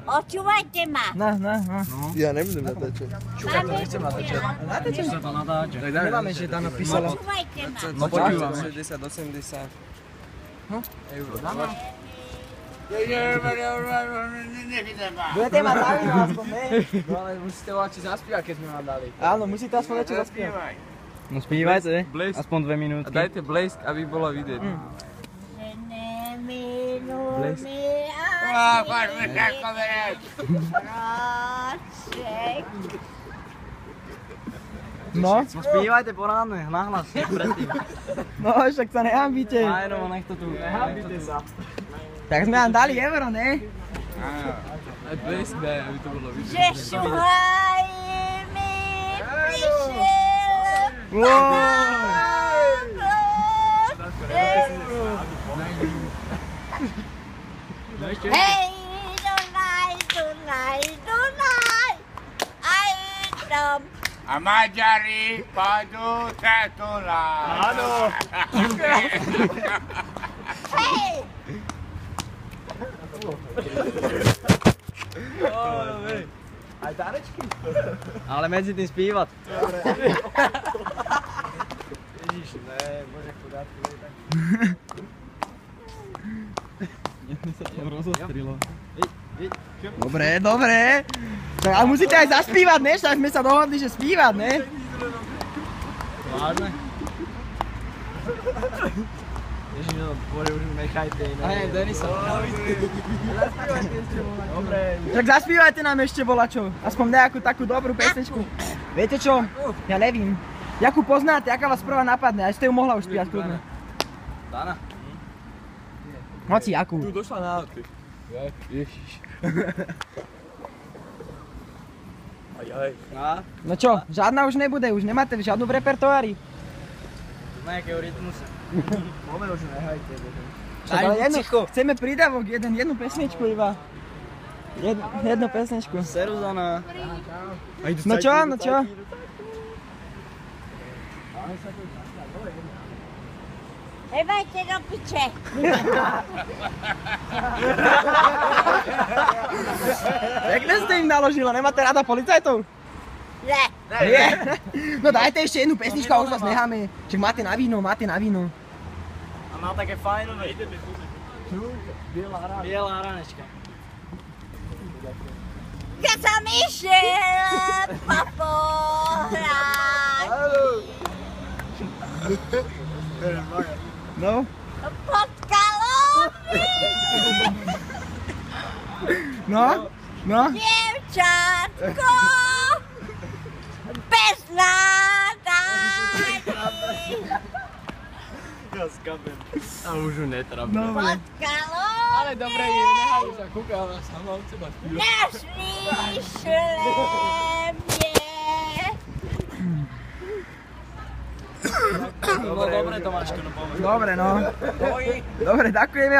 Počúvajte ma. No. Ja nebudem natáčať. Nechcem natáčať. Natáčať? Sa to natáča. Nemáme, že tam napísalo. Počúvajte ma. No počúvam. 60, 80. Euro. Budete mať dali aspoň, ne? No ale musíte voľači zaspívať, keď sme vám dali. Áno, musíte aspoň niečo zaspívať. No spívajte, Blesk. aspoň 2 minútky. A dajte blesk, aby bolo vidieť. No, Spívajte poradne, nahlas, predtým. no, však sa nehambíte. Aj no, nech to tu. Nehambíte sa. Tak sme vám dali euro, ne? Aj blesk daj, aby to bolo vidieť. Že šuhaj mi prišiel. Hej, Dunaj, aj tam. A Maďari pôjdu cetulať. Áno. Hej! Aj tanečky? Ale medzi tým spívať. Ježiš, ne, bože chudátku, ne tak. Rozostrilo. Dobre. Tak, ale musíte aj zaspívať, ne? Tak sme sa dohodli, že spívať, ne? Vážne? Ježiš, no, bore už nechajte. Hej, Denisa. Dobre. Tak zaspívajte nám ešte volačo. Aspoň nejakú takú dobrú pesničku. Viete čo? Ja nevím. Jakú poznáte, aká vás prvá napadne? Aj ste ju mohla už spívať kľudne. Dana. Hoci, akú? Tu došla na auty. Ježiš. No čo, žiadna už nebude, už nemáte žiadnu v repertoári. Na jakého rytmusu. Moment už nehajte. Však ale chceme prídavok, jednu pesničku iba. Jednu pesničku. Seru Zana. No čo? Nebajte do piče. Pekne ste im naložila, nemáte rada policajtov? Ne. Nie. No dajte ešte jednu pesničku a už vás necháme. Však máte na víno. A má také fajnové. Biela hranečka. Keď som išiel popohrať No. pod kalóny No. dievčatko bez nádani. A už ju netrapí. Dobre. Pod kalóny Ale dobre, nehajú sa, kúkala na sama od seba spíva. našli šlemie. No dobre Tomáško, no povedz. Dobre, no. Dobre, ďakujeme.